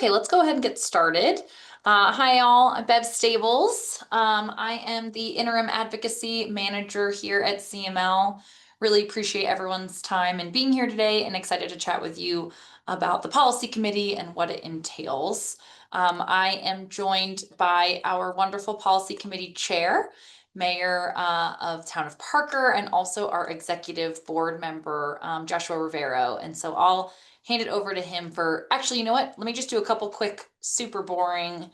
Okay, let's go ahead and get started. Hi all, I'm Bev Stables. I am the Interim Advocacy Manager here at CML. Really appreciate everyone's time and being here today and excited to chat with you about the Policy Committee and what it entails. I am joined by our wonderful Policy Committee Chair, Mayor of Town of Parker, and also our Executive Board Member, Joshua Rivero. And so I'll hand it over to him for, actually, you know what? Let me just do a couple quick, super boring,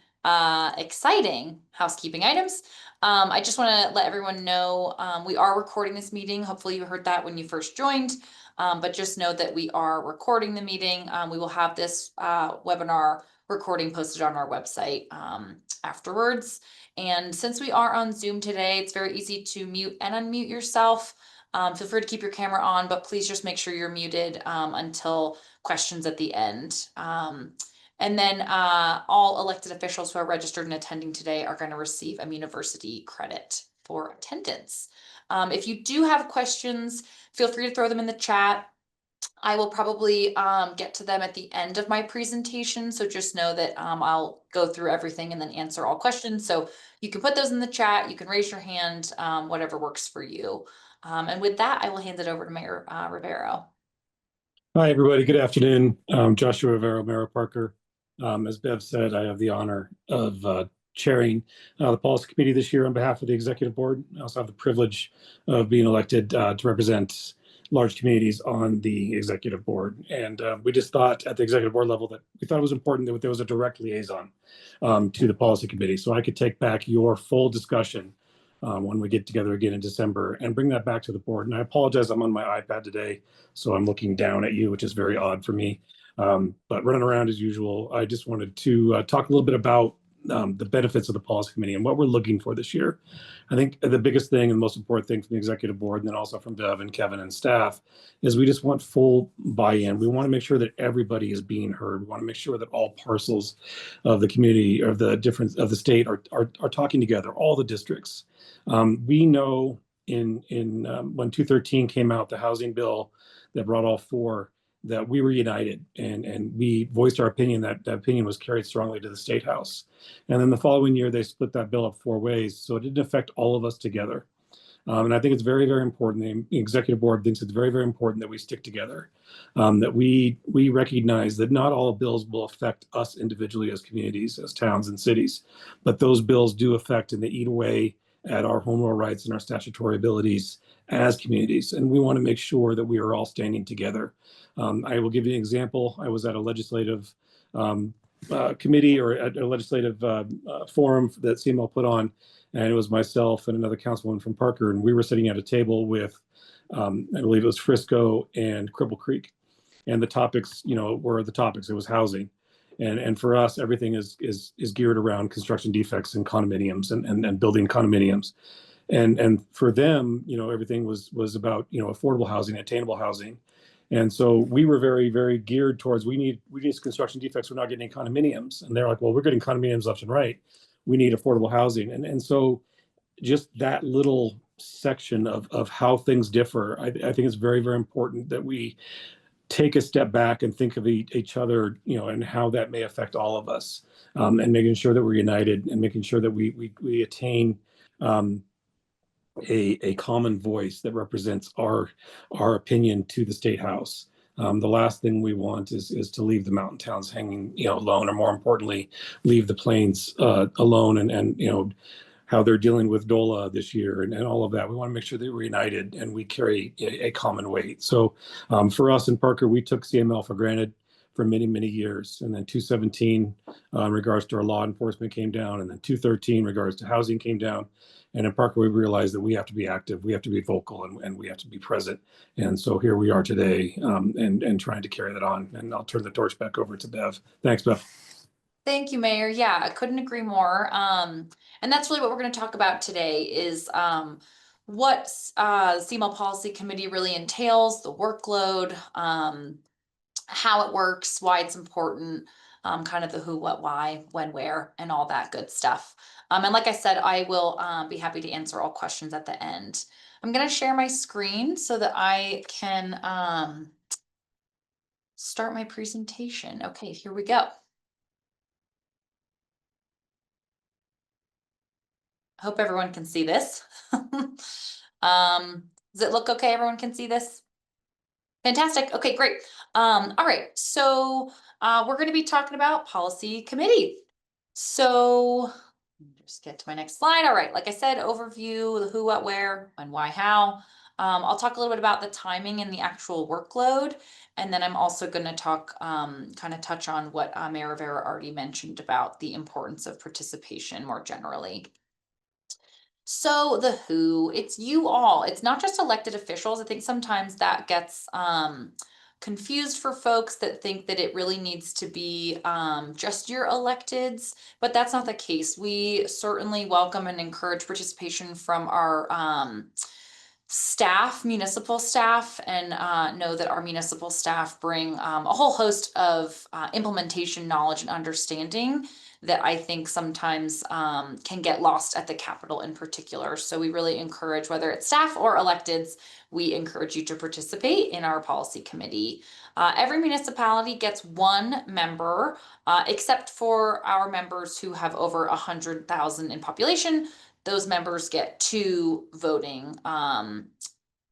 exciting housekeeping items. I just want to let everyone know we are recording this meeting. Hopefully you heard that when you first joined, but just know that we are recording the meeting. We will have this webinar recording posted on our website afterwards. And since we are on Zoom today, it's very easy to mute and unmute yourself. Feel free to keep your camera on, but please just make sure you're muted until questions at the end. And then all elected officials who are registered and attending today are going to receive a university credit for attendance. If you do have questions, feel free to throw them in the chat. I will probably get to them at the end of my presentation. So just know that I'll go through everything and then answer all questions. So you can put those in the chat, you can raise your hand, whatever works for you. And with that, I will hand it over to Mayor Rivero. Hi, everybody. Good afternoon. Joshua Rivero, Mayor of Parker. As Bev said, I have the honor of chairing the Policy Committee this year on behalf of the Executive Board. I also have the privilege of being elected to represent large communities on the Executive Board. And we just thought at the Executive Board level that we thought it was important that there was a direct liaison to the Policy Committee, so I could take back your full discussion when we get together again in December and bring that back to the board. And I apologize, I'm on my iPad today, so I'm looking down at you, which is very odd for me. But running around as usual, I just wanted to talk a little bit about the benefits of the Policy Committee and what we're looking for this year. I think the biggest thing and most important thing from the Executive Board, and then also from Bev and Kevin and staff, is we just want full buy-in. We want to make sure that everybody is being heard. We want to make sure that all parcels of the community, of the different of the state, are talking together, all the districts. We know in when 213 came out, the housing bill that brought all four, that we were united and we voiced our opinion. That opinion was carried strongly to the State House. And then the following year, they split that bill up four ways. So it didn't affect all of us together. And I think it's very, very important. The Executive Board thinks it's very, very important that we stick together, that we recognize that not all bills will affect us individually as communities, as towns and cities, but those bills do affect and they eat away at our home rule rights and our statutory abilities as communities. And we want to make sure that we are all standing together. I will give you an example. I was at a legislative committee or at a legislative forum that CML put on, and it was myself and another councilwoman from Parker, and we were sitting at a table with, I believe it was Frisco and Cripple Creek, and the topics, were the topics. It was housing, and for us, everything is geared around construction defects and condominiums and building condominiums, and for them, everything was about affordable housing, attainable housing. And so we were very, very geared towards we need construction defects. We're not getting condominiums. And they're like, well, we're getting condominiums left and right. We need affordable housing. And so just that little section of how things differ, I think it's very, very important that we take a step back and think of each other, and how that may affect all of us, and making sure that we're united and making sure that we attain a common voice that represents our opinion to the State House. The last thing we want is to leave the mountain towns hanging, alone, or more importantly, leave the plains alone, and how they're dealing with DOLA this year and all of that. We want to make sure that we're united and we carry a common weight. So for us in Parker, we took CML for granted for many, many years. And then 217 in regards to our law enforcement came down, and then 213 in regards to housing came down. And in Parker, we realized that we have to be active, we have to be vocal, and we have to be present. And so here we are today, and trying to carry that on. And I'll turn the torch back over to Bev. Thanks, Bev. Thank you, Mayor. Yeah, I couldn't agree more. And that's really what we're going to talk about today is what CML Policy Committee really entails, the workload, how it works, why it's important, kind of the who, what, why, when, where, and all that good stuff. And like I said, I will be happy to answer all questions at the end. I'm going to share my screen so that I can start my presentation. Okay, here we go. I hope everyone can see this. Does it look okay? Everyone can see this? Fantastic. Okay, great. All right. So we're going to be talking about policy committee. So just get to my next slide. All right. Like I said, overview, the who, what, where, and why, how. I'll talk a little bit about the timing and the actual workload. And then I'm also going to talk, kind of touch on what Mayor Rivero already mentioned about the importance of participation more generally. So the who, it's you all. It's not just elected officials. I think sometimes that gets confused for folks that think that it really needs to be just your electeds, but that's not the case. We certainly welcome and encourage participation from our staff, municipal staff, and know that our municipal staff bring a whole host of implementation knowledge and understanding that I think sometimes can get lost at the Capitol in particular. So we really encourage, whether it's staff or electeds, we encourage you to participate in our policy committee. Every municipality gets one member, except for our members who have over 100,000 in population. Those members get two voting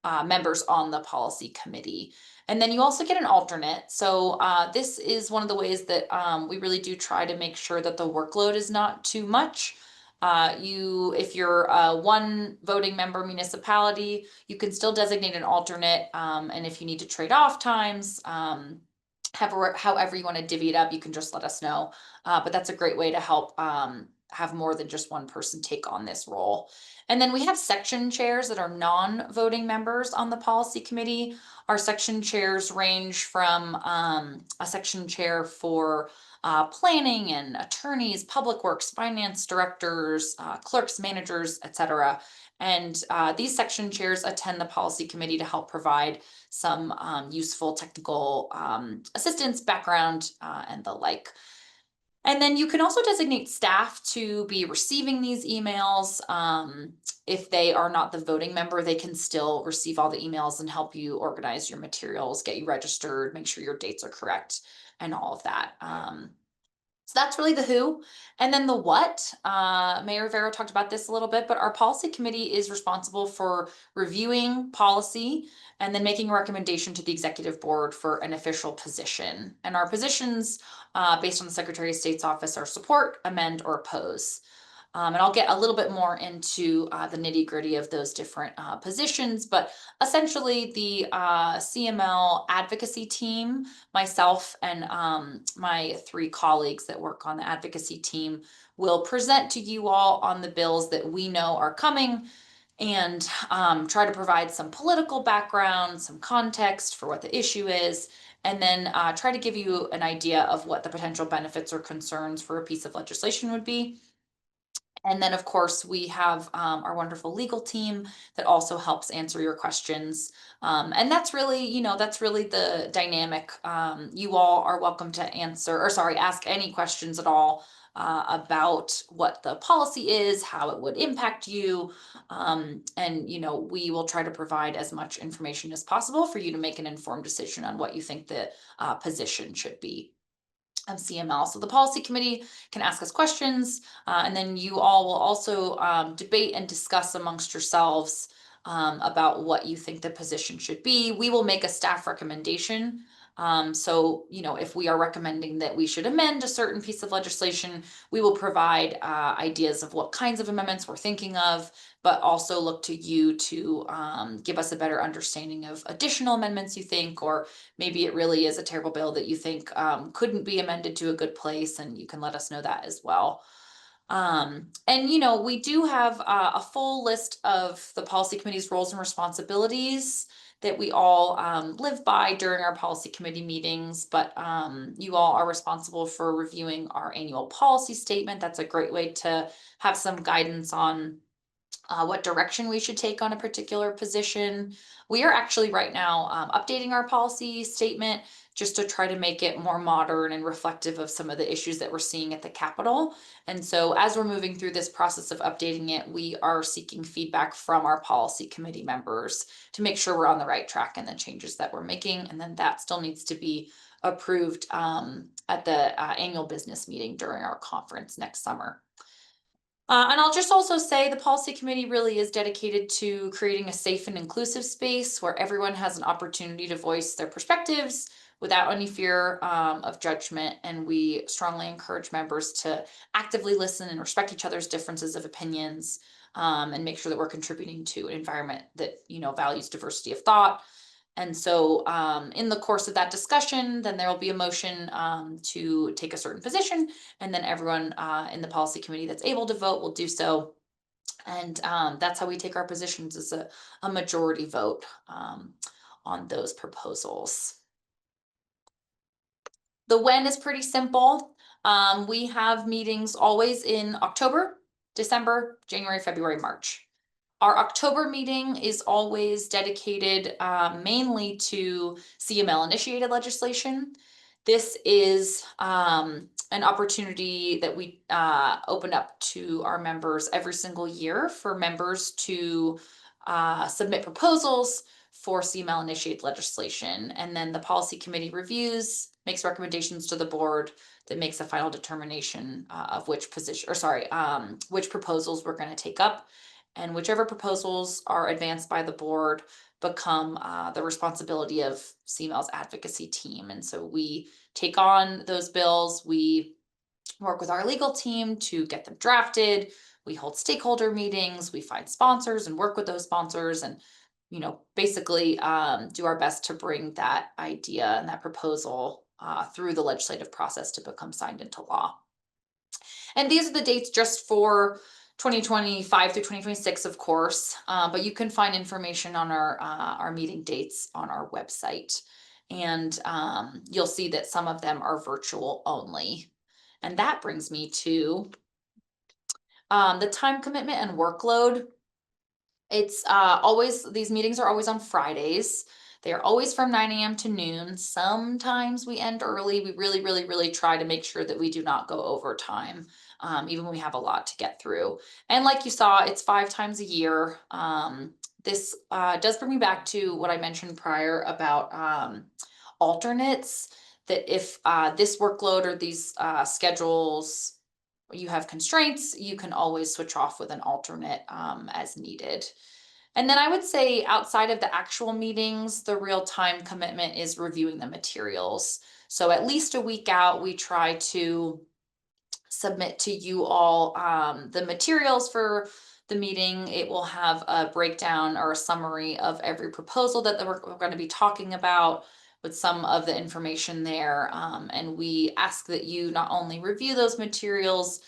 members on the policy committee. And then you also get an alternate. So this is one of the ways that we really do try to make sure that the workload is not too much. If you're a one voting member municipality, you can still designate an alternate. And if you need to trade off times, however you want to divvy it up, you can just let us know. But that's a great way to help have more than just one person take on this role. And then we have section chairs that are non-voting members on the policy committee. Our section chairs range from a section chair for planning and attorneys, public works, finance directors, clerks, managers, etc. And these section chairs attend the policy committee to help provide some useful technical assistance, background, and the like. And then you can also designate staff to be receiving these emails. If they are not the voting member, they can still receive all the emails and help you organize your materials, get you registered, make sure your dates are correct, and all of that. So that's really the who. And then the what. Mayor Rivero talked about this a little bit, but our policy committee is responsible for reviewing policy and then making a recommendation to the executive board for an official position. And our positions, based on the Secretary of State's office, are support, amend, or oppose. And I'll get a little bit more into the nitty gritty of those different positions, but essentially the CML advocacy team, myself and my three colleagues that work on the advocacy team will present to you all on the bills that we know are coming and try to provide some political background, some context for what the issue is, and then try to give you an idea of what the potential benefits or concerns for a piece of legislation would be. And then, of course, we have our wonderful legal team that also helps answer your questions. And that's really, that's really the dynamic. You all are welcome to ask any questions at all about what the policy is, how it would impact you. And, we will try to provide as much information as possible for you to make an informed decision on what you think the position should be of CML. So the policy committee can ask us questions, and then you all will also debate and discuss amongst yourselves about what you think the position should be. We will make a staff recommendation. So, if we are recommending that we should amend a certain piece of legislation, we will provide ideas of what kinds of amendments we're thinking of, but also look to you to give us a better understanding of additional amendments you think, or maybe it really is a terrible bill that you think couldn't be amended to a good place, and you can let us know that as well. And we do have a full list of the policy committee's roles and responsibilities that we all live by during our policy committee meetings, but you all are responsible for reviewing our annual policy statement. That's a great way to have some guidance on what direction we should take on a particular position. We are actually right now updating our policy statement just to try to make it more modern and reflective of some of the issues that we're seeing at the Capitol. And so as we're moving through this process of updating it, we are seeking feedback from our policy committee members to make sure we're on the right track in the changes that we're making. And then that still needs to be approved at the annual business meeting during our conference next summer. And I'll just also say the policy committee really is dedicated to creating a safe and inclusive space where everyone has an opportunity to voice their perspectives without any fear of judgment. And we strongly encourage members to actively listen and respect each other's differences of opinions, and make sure that we're contributing to an environment that, values diversity of thought. And so in the course of that discussion, then there will be a motion to take a certain position, and then everyone in the policy committee that's able to vote will do so. And that's how we take our positions, as a majority vote on those proposals. The when is pretty simple. We have meetings always in October, December, January, February, March. Our October meeting is always dedicated mainly to CML initiated legislation. This is an opportunity that we open up to our members every single year for members to submit proposals for CML initiated legislation. And then the policy committee reviews, makes recommendations to the board that makes a final determination of which which proposals we're going to take up. And whichever proposals are advanced by the board become the responsibility of CML's advocacy team. And so we take on those bills, we work with our legal team to get them drafted, we hold stakeholder meetings, we find sponsors and work with those sponsors, and basically do our best to bring that idea and that proposal through the legislative process to become signed into law. And these are the dates just for 2025 through 2026, of course, but you can find information on our meeting dates on our website. And you'll see that some of them are virtual only. And that brings me to the time commitment and workload. It's these meetings are always on Fridays. They are always from 9 a.m. to noon. Sometimes we end early. We really, really, really try to make sure that we do not go overtime, even when we have a lot to get through. And like you saw, it's 5 times a year. This does bring me back to what I mentioned prior about alternates, that if this workload or these schedules, you have constraints, you can always switch off with an alternate as needed. And then I would say outside of the actual meetings, the real time commitment is reviewing the materials. So at least a week out, we try to submit to you all the materials for the meeting. It will have a breakdown or a summary of every proposal that we're going to be talking about, with some of the information there. And we ask that you not only review those materials,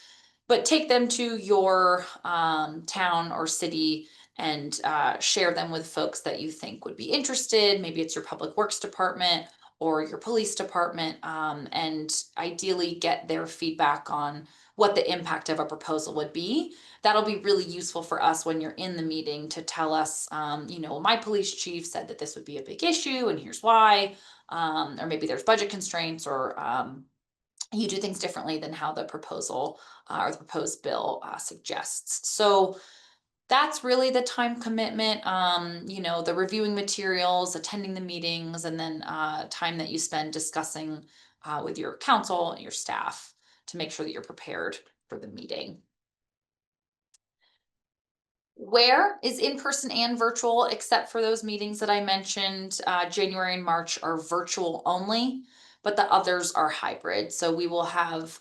but take them to your town or city and share them with folks that you think would be interested. Maybe it's your public works department or your police department, and ideally get their feedback on what the impact of a proposal would be. That'll be really useful for us when you're in the meeting to tell us, my police chief said that this would be a big issue and here's why, or maybe there's budget constraints, or you do things differently than how the proposal or the proposed bill suggests. So that's really the time commitment, the reviewing materials, attending the meetings, and then time that you spend discussing with your council and your staff to make sure that you're prepared for the meeting. Where is in person and virtual, except for those meetings that I mentioned. January and March are virtual only, but the others are hybrid. So we will have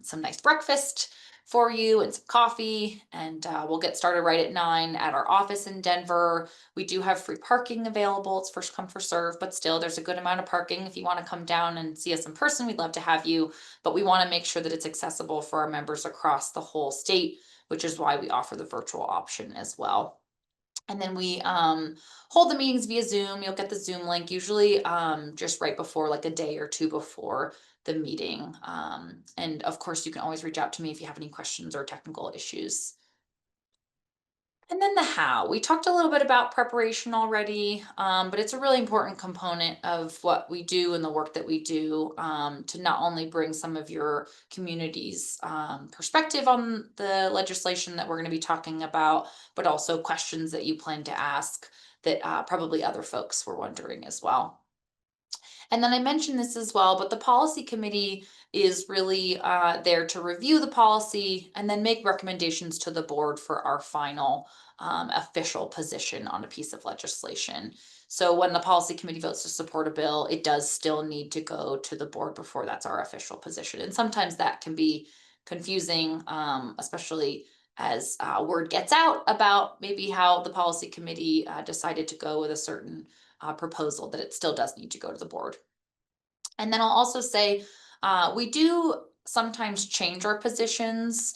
some nice breakfast for you and some coffee, and we'll get started right at 9 at our office in Denver. We do have free parking available. It's first come, first serve, but still there's a good amount of parking. If you want to come down and see us in person, we'd love to have you, but we want to make sure that it's accessible for our members across the whole state, which is why we offer the virtual option as well. And then we hold the meetings via Zoom. You'll get the Zoom link usually just right before, like a day or two before the meeting. And of course, you can always reach out to me if you have any questions or technical issues. And then the how. We talked a little bit about preparation already, but it's a really important component of what we do and the work that we do, to not only bring some of your community's perspective on the legislation that we're going to be talking about, but also questions that you plan to ask that probably other folks were wondering as well. And then I mentioned this as well, but the policy committee is really there to review the policy and then make recommendations to the board for our final official position on a piece of legislation. So when the policy committee votes to support a bill, it does still need to go to the board before that's our official position. And sometimes that can be confusing, especially as word gets out about maybe how the policy committee decided to go with a certain proposal, that it still does need to go to the board. And then I'll also say, we do sometimes change our positions.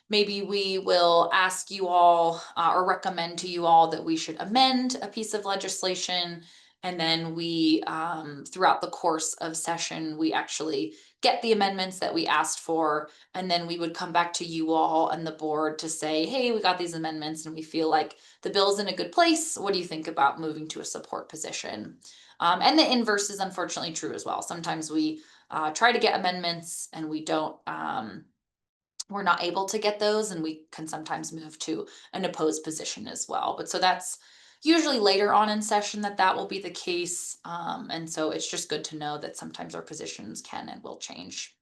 Maybe we will ask you all or recommend to you all that we should amend a piece of legislation. And then we, throughout the course of session, we actually get the amendments that we asked for. And then we would come back to you all and the board to say, hey, we got these amendments and we feel like the bill's in a good place. What do you think about moving to a support position? And the inverse is unfortunately true as well. Sometimes we try to get amendments and we don't, we're not able to get those, and we can sometimes move to an opposed position as well. But so that's usually later on in session that will be the case. And so it's just good to know that sometimes our positions can and will change.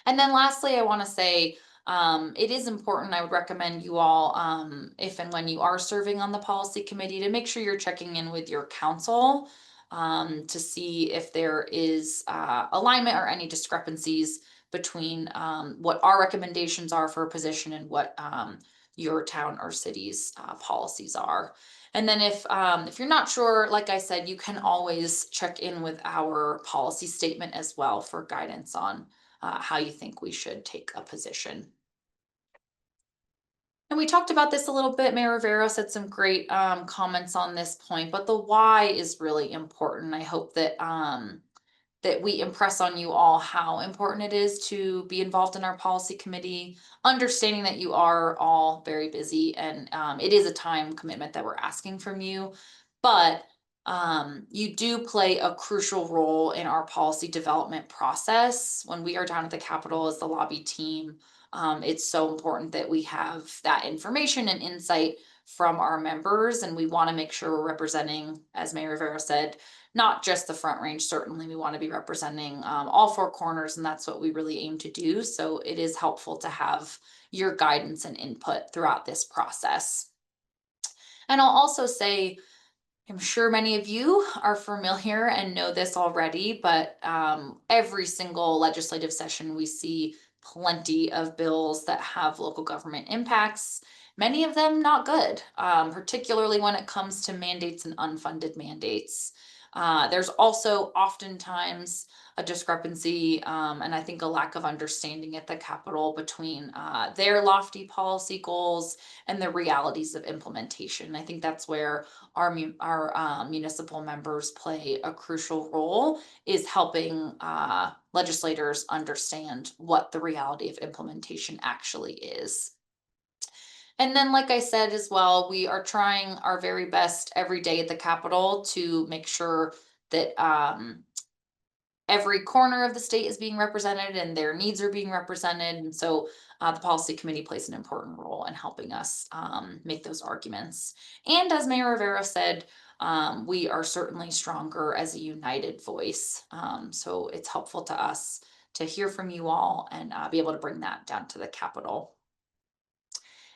And then lastly, I want to say, it is important. I would recommend you all, if and when you are serving on the policy committee, to make sure you're checking in with your council to see if there is alignment or any discrepancies between what our recommendations are for a position and what your town or city's policies are. And then if you're not sure, like I said, you can always check in with our policy statement as well for guidance on how you think we should take a position. And we talked about this a little bit. Mayor Rivero said some great comments on this point, but the why is really important. I hope that that we impress on you all how important it is to be involved in our policy committee, understanding that you are all very busy and it is a time commitment that we're asking from you, but you do play a crucial role in our policy development process. When we are down at the Capitol as the lobby team, it's so important that we have that information and insight from our members, and we want to make sure we're representing, as Mayor Rivera said, not just the Front Range. Certainly we want to be representing all four corners, and that's what we really aim to do. So it is helpful to have your guidance and input throughout this process. And I'll also say, I'm sure many of you are familiar and know this already, but every single legislative session we see plenty of bills that have local government impacts, many of them not good, particularly when it comes to mandates and unfunded mandates. There's also oftentimes a discrepancy and I think a lack of understanding at the Capitol between their lofty policy goals and the realities of implementation. I think that's where our municipal members play a crucial role, is helping legislators understand what the reality of implementation actually is. And then, like I said as well, we are trying our very best every day at the Capitol to make sure that every corner of the state is being represented and their needs are being represented. And so the policy committee plays an important role in helping us make those arguments. And as Mayor Rivera said, we are certainly stronger as a united voice. So it's helpful to us to hear from you all and be able to bring that down to the Capitol.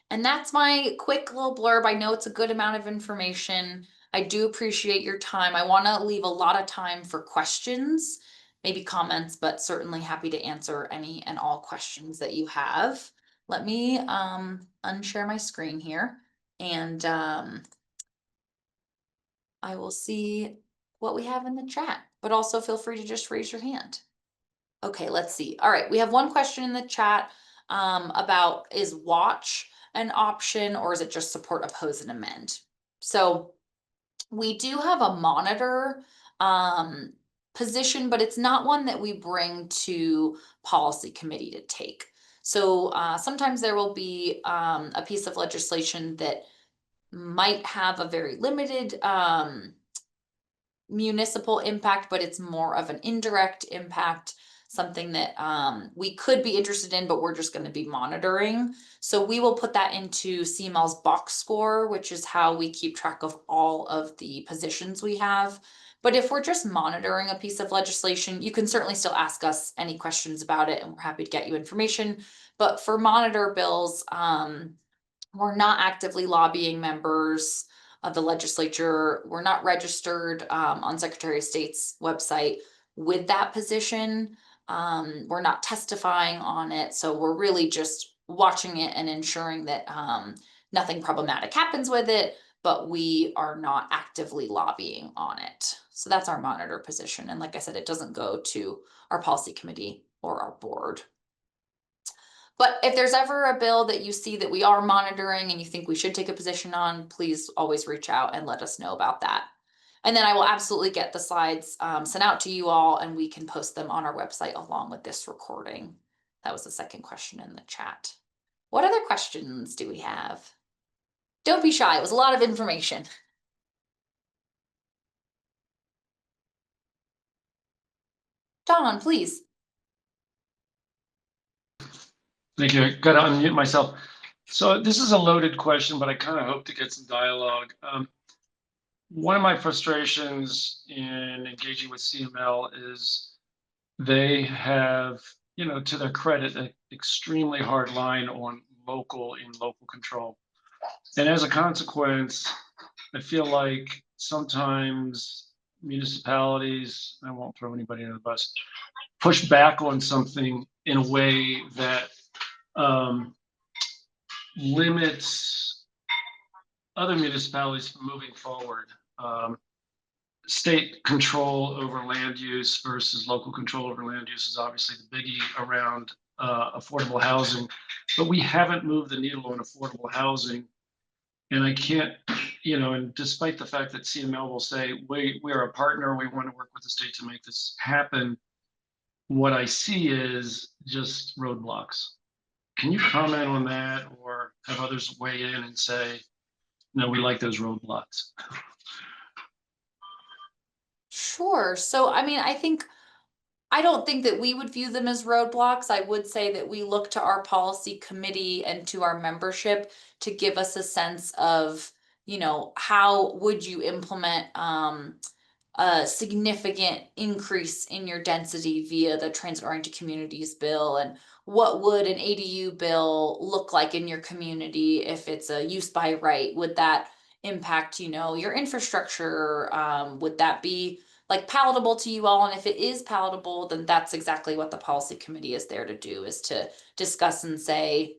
And that's my quick little blurb. I know it's a good amount of information. I do appreciate your time. I want to leave a lot of time for questions, maybe comments, but certainly happy to answer any and all questions that you have. Let me unshare my screen here, and I will see what we have in the chat, but also feel free to just raise your hand. Okay, let's see. All right, we have one question in the chat about, is watch an option or is it just support, oppose, and amend? So we do have a monitor position, but it's not one that we bring to policy committee to take. So sometimes there will be a piece of legislation that might have a very limited municipal impact, but it's more of an indirect impact, something that we could be interested in, but we're just going to be monitoring. So we will put that into CML's box score, which is how we keep track of all of the positions we have. But if we're just monitoring a piece of legislation, you can certainly still ask us any questions about it, and we're happy to get you information. But for monitor bills, we're not actively lobbying members of the legislature. We're not registered on Secretary of State's website with that position. We're not testifying on it. So we're really just watching it and ensuring that nothing problematic happens with it, but we are not actively lobbying on it. So that's our monitor position. And like I said, it doesn't go to our policy committee or our board. But if there's ever a bill that you see that we are monitoring and you think we should take a position on, please always reach out and let us know about that. And then I will absolutely get the slides sent out to you all, and we can post them on our website along with this recording. That was the second question in the chat. What other questions do we have? Don't be shy. It was a lot of information. Don, please. Thank you. I got to unmute myself. So this is a loaded question, but I kind of hope to get some dialogue. One of my frustrations in engaging with CML is they have, you know, to their credit, an extremely hard line on local control. And as a consequence, I feel like sometimes municipalities, I won't throw anybody under the bus, push back on something in a way that limits other municipalities from moving forward. State control over land use versus local control over land use is obviously the biggie around affordable housing, but we haven't moved the needle on affordable housing. And I can't, you know, and despite the fact that CML will say, we're a partner, we want to work with the state to make this happen, what I see is just roadblocks. Can you comment on that, or have others weigh in and say, no, we like those roadblocks? Sure. So, I mean, I don't think that we would view them as roadblocks. I would say that we look to our policy committee and to our membership to give us a sense of, you know, how would you implement a significant increase in your density via the Transit Oriented Communities bill, and what would an ADU bill look like in your community if it's a use by right? Would that impact, you know, your infrastructure? Would that be like palatable to you all? And if it is palatable, then that's exactly what the policy committee is there to do, is to discuss and say,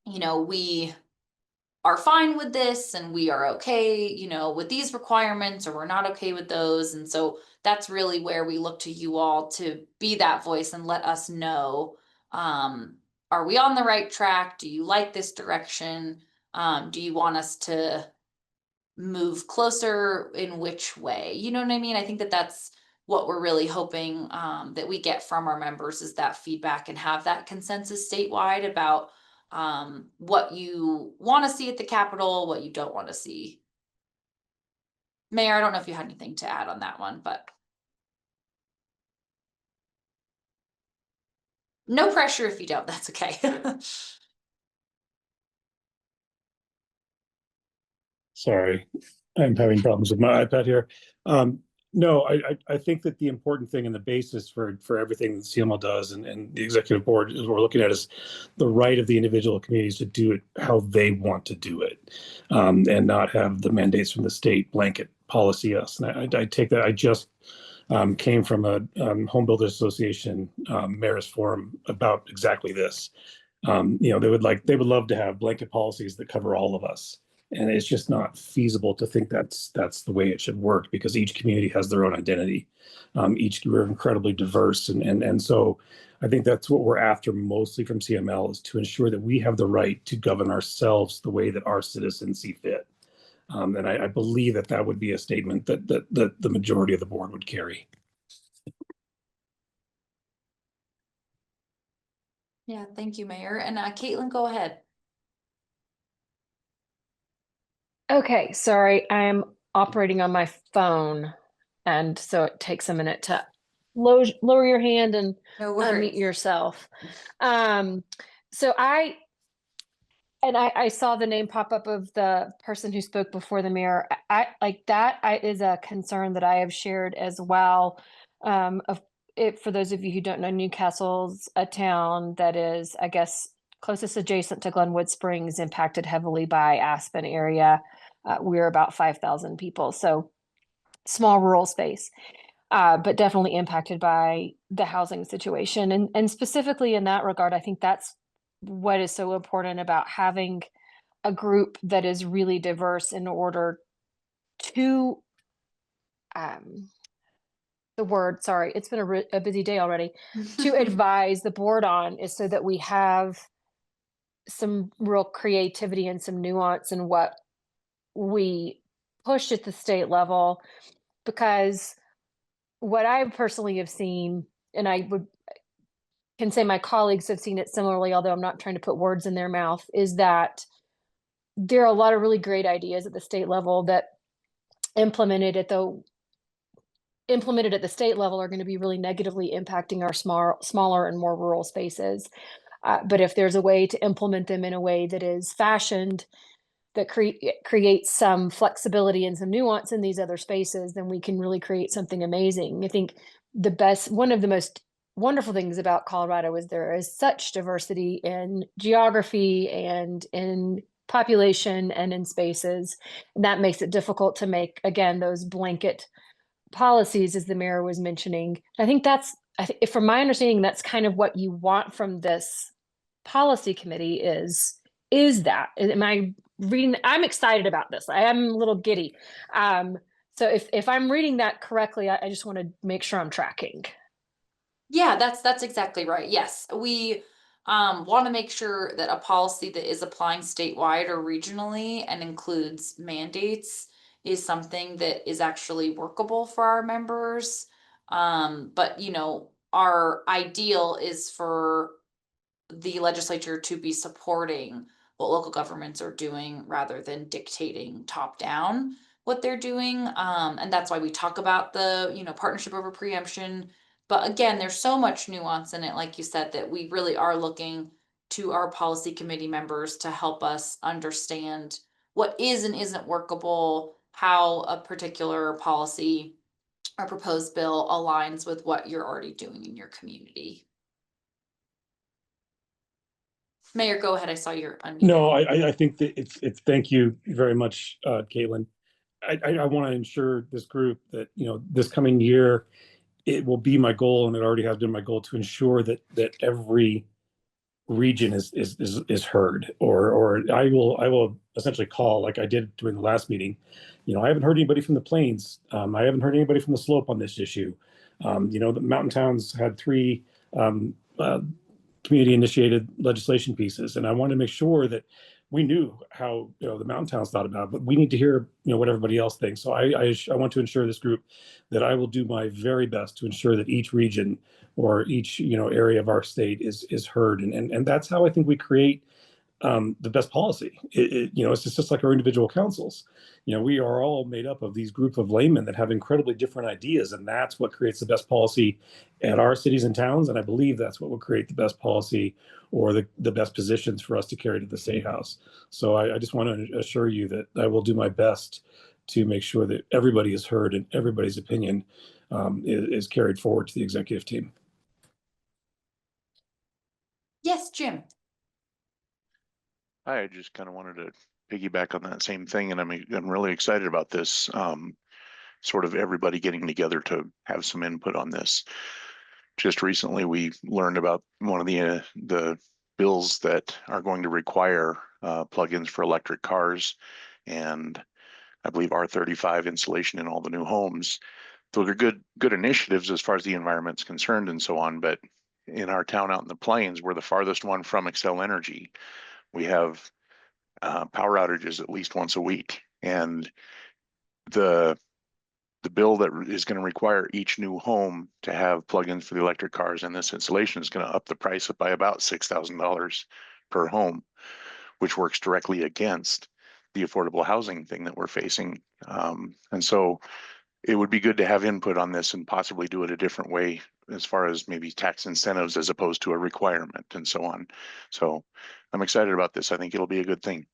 you know, we are fine with this and we are okay, you know, with these requirements, or we're not okay with those. And so that's really where we look to you all to be that voice and let us know, are we on the right track? Do you like this direction? Do you want us to move closer in which way? You know what I mean? I think that that's what we're really hoping that we get from our members, is that feedback and have that consensus statewide about what you want to see at the Capitol, what you don't want to see. Mayor, I don't know if you had anything to add on that one, but no pressure if you don't, that's okay. Sorry, I'm having problems with my iPad here. No, I think that the important thing and the basis for everything that CML does and the executive board is what we're looking at is the right of the individual communities to do it how they want to do it, and not have the mandates from the state blanket policy us. And I take that. I just came from a Home Builders Association mayor's forum about exactly this. You know, they would love to have blanket policies that cover all of us. And it's just not feasible to think that's the way it should work, because each community has their own identity. We're incredibly diverse, and so I think that's what we're after mostly from CML, is to ensure that we have the right to govern ourselves the way that our citizens see fit. And I believe that would be a statement that the majority of the board would carry. Yeah, thank you, Mayor. And Caitlin, go ahead. Okay, sorry, I'm operating on my phone, and so it takes a minute to lower your hand and No unmute worries. yourself. So And I saw the name pop up of the person who spoke before the mayor. I like that is a concern that I have shared as well. Of it, for those of you who don't know, Newcastle's a town that is, I guess, closest adjacent to Glenwood Springs, impacted heavily by Aspen area. We're about 5,000 people, so small rural space, but definitely impacted by the housing situation. And specifically in that regard, I think that's what is so important about having a group that is really diverse in order to the word, sorry, it's been a busy day already, to advise the board on, is so that we have some real creativity and some nuance in what we push at the state level. Because what I personally have seen, and can say my colleagues have seen it similarly, although I'm not trying to put words in their mouth, is that there are a lot of really great ideas at the state level that implemented at the state level are going to be really negatively impacting our smaller and more rural spaces. But if there's a way to implement them in a way that is fashioned, that creates some flexibility and some nuance in these other spaces, then we can really create something amazing. I think one of the most wonderful things about Colorado is there is such diversity in geography and in population and in spaces. And that makes it difficult to make, again, those blanket policies, as the mayor was mentioning. I think from my understanding, that's kind of what you want from this policy committee is that, am I reading? I'm excited about this. I am a little giddy. So if I'm reading that correctly, I just want to make sure I'm tracking. Yeah, that's exactly right. Yes, we want to make sure that a policy that is applying statewide or regionally and includes mandates is something that is actually workable for our members. But our ideal is for the legislature to be supporting what local governments are doing rather than dictating top down what they're doing. And that's why we talk about the, partnership over preemption. But again, there's so much nuance in it, like you said, that we really are looking to our policy committee members to help us understand what is and isn't workable, how a particular policy or proposed bill aligns with what you're already doing in your community. Mayor, go ahead. I saw you're unmuted. No, I think that it's thank you very much, Caitlin. I want to ensure this group that, this coming year, it will be my goal, and it already has been my goal, to ensure that every region is heard, or I will essentially call, like I did during the last meeting. I haven't heard anybody from the plains. I haven't heard anybody from the slope on this issue. The mountain towns had 3 community initiated legislation pieces, and I wanted to make sure that we knew how the mountain towns thought about it, but we need to hear what everybody else thinks. So I want to ensure this group that I will do my very best to ensure that each region or each area of our state is heard, and that's how I think we create the best policy. It's just like our individual councils. We are all made up of these group of laymen that have incredibly different ideas, and that's what creates the best policy at our cities and towns. And I believe that's what will create the best policy, or the best positions for us to carry to the state house. So I just want to assure you that I will do my best to make sure that everybody is heard and everybody's opinion is carried forward to the executive team. Yes, Jim. I just kind of wanted to piggyback on that same thing, and I'm really excited about this. Sort of everybody getting together to have some input on this. Just recently, we learned about one of the bills that are going to require plugins for electric cars, and I believe R35 installation in all the new homes. Those are good initiatives as far as the environment's concerned and so on. But in our town out in the plains, we're the farthest one from Xcel Energy. We have power outages at least once a week, and the bill that is going to require each new home to have plugins for the electric cars and this installation is going to up the price by about $6,000 per home, which works directly against the affordable housing thing that we're facing. And so it would be good to have input on this and possibly do it a different way as far as maybe tax incentives as opposed to a requirement and so on. So I'm excited about this. I think it'll be a good thing.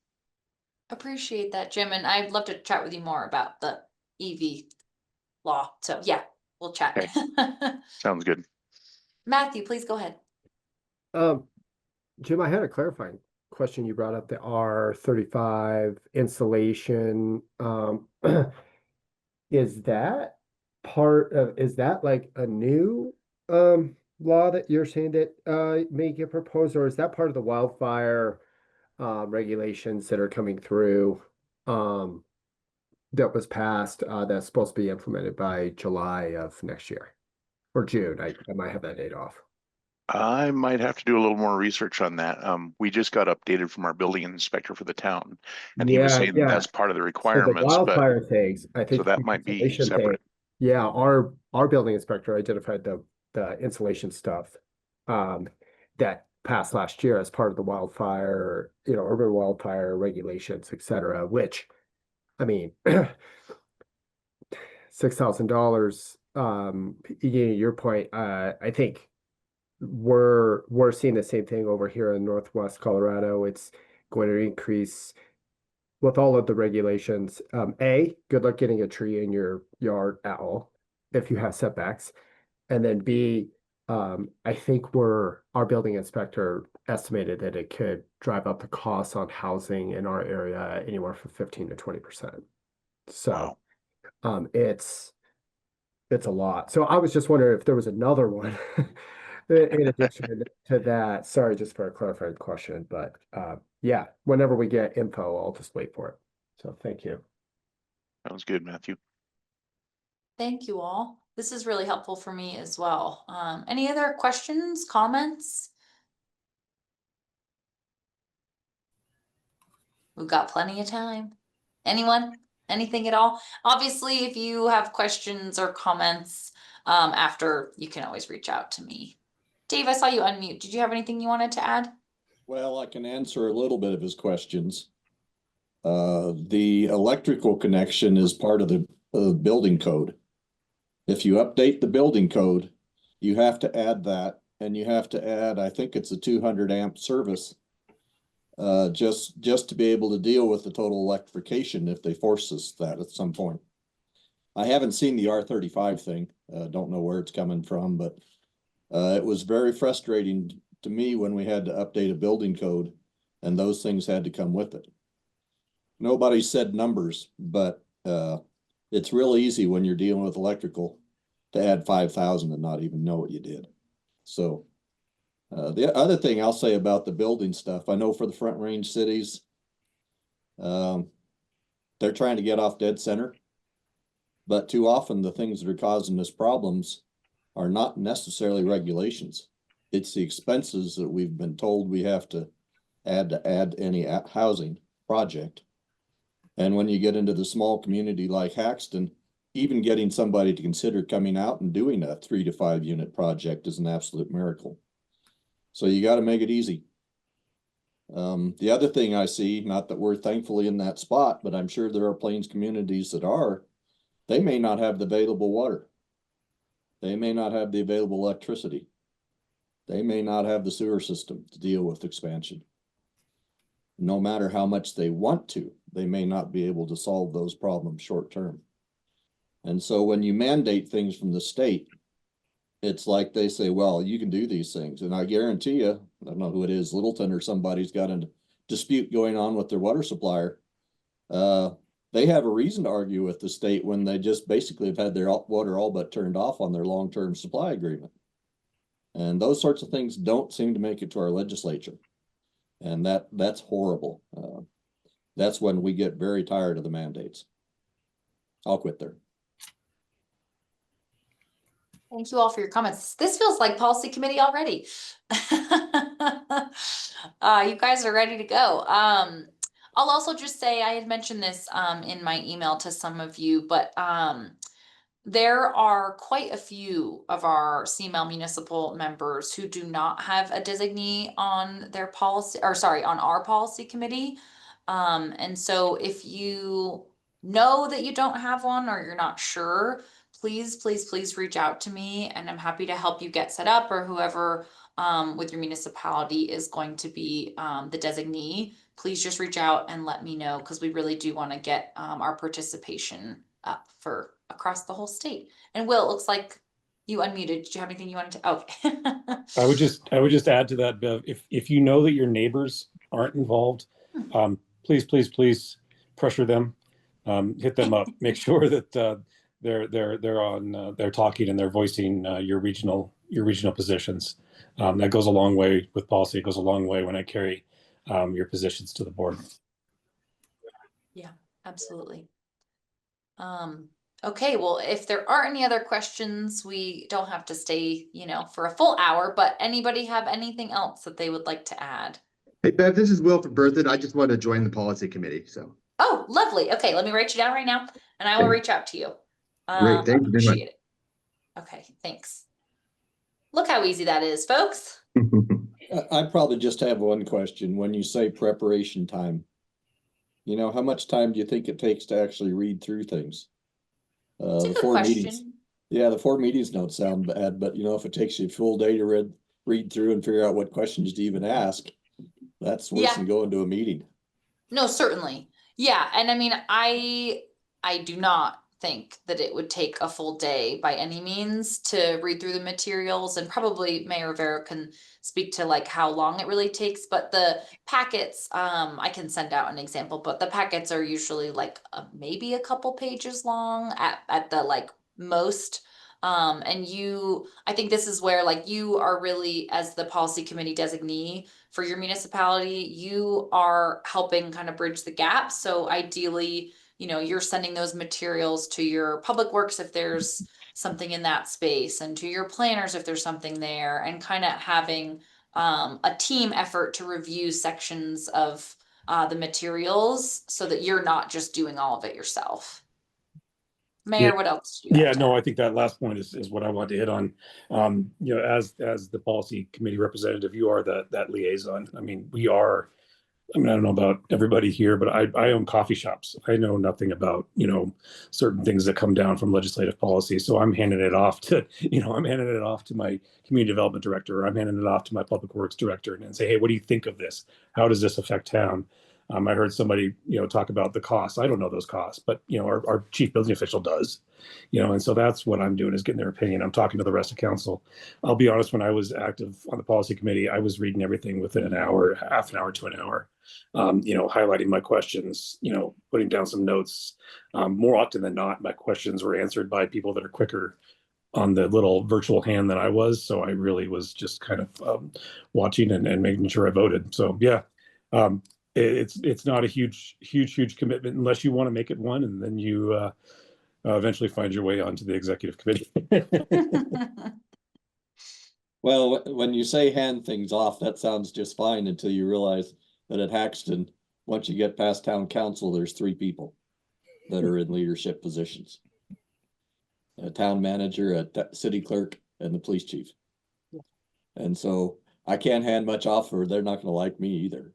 Appreciate that, Jim, and I'd love to chat with you more about the EV law. So yeah, we'll chat. Okay. Sounds good. Matthew, please go ahead. Jim, I had a clarifying question. You brought up the R35 installation. Is that is that like a new law that you're saying that may get proposed, or is that part of the wildfire regulations that are coming through that was passed that's supposed to be implemented by July of next year or June? I might have that date off. I might have to do a little more research on that. We just got updated from our building inspector for the town, and he was saying that that's part of the So the requirements, but wildfire things, I think so that the might be insulation thing- separate. Yeah, our building inspector identified the insulation stuff that passed last year as part of the wildfire, urban wildfire regulations, et cetera, which, I mean, $6,000, your point, I think we're seeing the same thing over here in Northwest Colorado. It's going to increase with all of the regulations. Good luck getting a tree in your yard at all if you have setbacks. And then B, I think our building inspector estimated that it could drive up the costs on housing in our area anywhere from 15 to 20%. So Wow. it's a lot. So I was just wondering if there was another one in addition to that. Sorry, just for a clarifying question, but yeah, whenever we get info, I'll just wait for it. So thank you. Sounds good, Matthew. Thank you all. This is really helpful for me as well. Any other questions, comments? We've got plenty of time. Anyone? Anything at all? Obviously, if you have questions or comments after, you can always reach out to me. Dave, I saw you unmute. Did you have anything you wanted to add? Well, I can answer a little bit of his questions. The electrical connection is part of the building code. If you update the building code, you have to add that, and you have to add, I think it's a 200 amp service, just to be able to deal with the total electrification if they force us that at some point. I haven't seen the R35 thing. Don't know where it's coming from, but it was very frustrating to me when we had to update a building code and those things had to come with it. Nobody said numbers, but it's real easy when you're dealing with electrical to add 5,000 and not even know what you did. So the other thing I'll say about the building stuff, I know for the Front Range cities, they're trying to get off dead center, but too often the things that are causing us problems are not necessarily regulations. It's the expenses that we've been told we have to add any housing project. And when you get into the small community like Haxton, even getting somebody to consider coming out and doing a 3 to 5 unit project is an absolute miracle. So you got to make it easy. The other thing I see, not that we're thankfully in that spot, but I'm sure there are Plains communities that are, they may not have the available water. They may not have the available electricity. They may not have the sewer system to deal with expansion. No matter how much they want to, they may not be able to solve those problems short term. And so when you mandate things from the state, it's like they say, well, you can do these things. And I guarantee you, I don't know who it is, Littleton or somebody's got a dispute going on with their water supplier. They have a reason to argue with the state when they just basically have had their water all but turned off on their long-term supply agreement. And those sorts of things don't seem to make it to our legislature. And that's horrible. That's when we get very tired of the mandates. I'll quit there. Thank you all for your comments. This feels like policy committee already. You guys are ready to go. I'll also just say, I had mentioned this in my email to some of you, but there are quite a few of our CML municipal members who do not have a designee on their policy, or sorry, on our policy committee. And so if you know that you don't have one or you're not sure, please, please, please reach out to me, and I'm happy to help you get set up, or whoever with your municipality is going to be the designee. Please just reach out and let me know, because we really do want to get our participation up for across the whole state. And Will, it looks like you unmuted. Did you have anything you wanted to? Okay. I would just add to that, Bev, if you know that your neighbors aren't involved, please, please, please pressure them, hit them up, make sure that they're talking and they're voicing your regional positions. That goes a long way with policy. It goes a long way when I carry your positions to the board. Yeah, absolutely. Okay, well, if there aren't any other questions, we don't have to stay, for a full hour, but anybody have anything else that they would like to add? Hey, Bev, this is Will from Berthoud. I just wanted to join the policy committee, so. Oh, lovely. Okay, let me write you down right now, and I will reach out to you. Great, thank you very much. Appreciate it. Okay, thanks. Look how easy that is, folks. I probably just have one question. When you say preparation time, how much time do you think it takes to actually read through things? It's a The good 4 meetings. question. Yeah, the 4 meetings don't sound bad, but if it takes you a full day to read through and figure out what questions to even ask, that's worse than going to a meeting. No, certainly. Yeah, and I mean, I do not think that it would take a full day by any means to read through the materials, and probably Mayor Rivero can speak to like how long it really takes, but the packets, I can send out an example, but the packets are usually like maybe a couple pages long at the like most. And I think this is where like you are really, as the policy committee designee for your municipality, you are helping kind of bridge the gap. So ideally, you're sending those materials to your public works if there's something in that space, and to your planners if there's something there, and kind of having a team effort to review sections of the materials so that you're not just doing all of it yourself. Mayor, what else do you have Yeah, to no, add? I think that last point is what I want to hit on. As the policy committee representative, you are that liaison. I mean, I don't know about everybody here, but I own coffee shops. I know nothing about, certain things that come down from legislative policy. So I'm handing it off to, my community development director, or I'm handing it off to my public works director and say, hey, what do you think of this? How does this affect town? I heard somebody, talk about the costs. I don't know those costs, but, our chief building official does, and so that's what I'm doing, is getting their opinion. I'm talking to the rest of council. I'll be honest, when I was active on the policy committee, I was reading everything within an hour, half an hour to an hour, highlighting my questions, putting down some notes. More often than not, my questions were answered by people that are quicker on the little virtual hand than I was. So I really was just kind of watching and making sure I voted. So yeah, it's not a huge commitment unless you want to make it one, and then you eventually find your way onto the executive committee. Well, when you say hand things off, that sounds just fine until you realize that at Haxton, once you get past town council, there's 3 people that are in leadership positions. A town manager, a city clerk, and the police chief. And so I can't hand much off, or they're not going to like me either.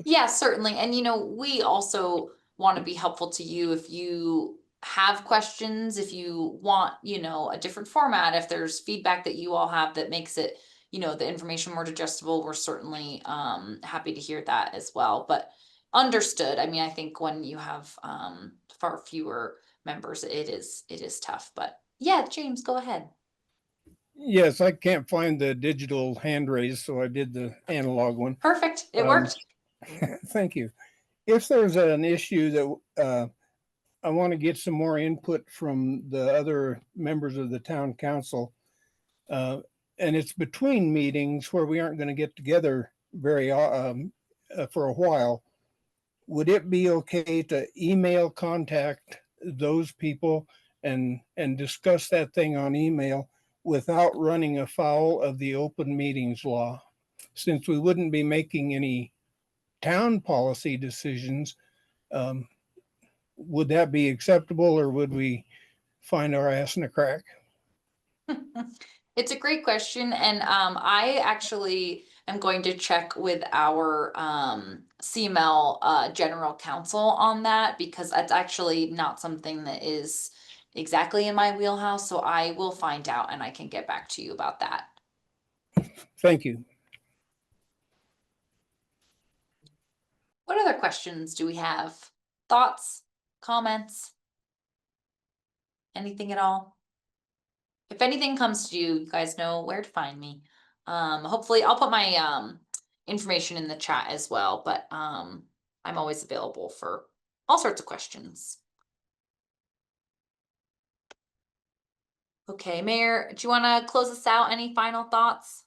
Yeah, certainly. And we also want to be helpful to you if you have questions, if you want, a different format, if there's feedback that you all have that makes it, the information more digestible, we're certainly happy to hear that as well. But understood. I mean, I think when you have far fewer members, it is tough. But yeah, James, go ahead. Yes, I can't find the digital hand raise, so I did the analog one. Perfect. It worked. Thank you. If there's an issue that I want to get some more input from the other members of the town council, and it's between meetings where we aren't going to get together very for a while, would it be okay to email contact those people and discuss that thing on email without running afoul of the open meetings law? Since we wouldn't be making any town policy decisions, would that be acceptable, or would we find our ass in a crack? It's a great question. And I actually am going to check with our CML general counsel on that, because that's actually not something that is exactly in my wheelhouse, so I will find out and I can get back to you about that. Thank you. What other questions do we have? Thoughts, comments? Anything at all? If anything comes to you, you guys know where to find me. Hopefully I'll put my information in the chat as well, but I'm always available for all sorts of questions. Okay, Mayor, do you want to close us out? Any final thoughts?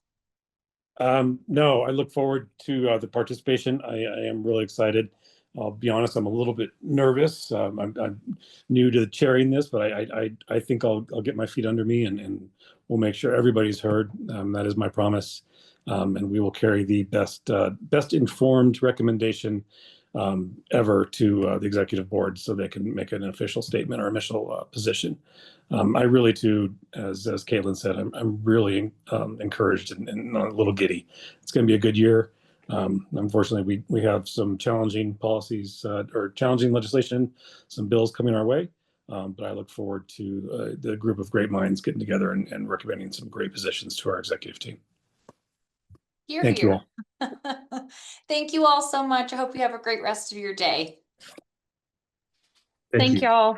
No, I look forward to the participation. I am really excited. I'll be honest, I'm a little bit nervous. I'm new to chairing this, but I think I'll get my feet under me and we'll make sure everybody's heard. That is my promise. And we will carry the best informed recommendation ever to the executive board so they can make an official statement or official position. I really too, as Caitlin said, I'm really encouraged and a little giddy. It's going to be a good year. Unfortunately, we have some challenging policies or challenging legislation, some bills coming our way. But I look forward to the group of great minds getting together and recommending some great positions to our executive team. Hear, Thank you hear. all. Thank you all so much. I hope you have a great rest of your day. Thank y'all.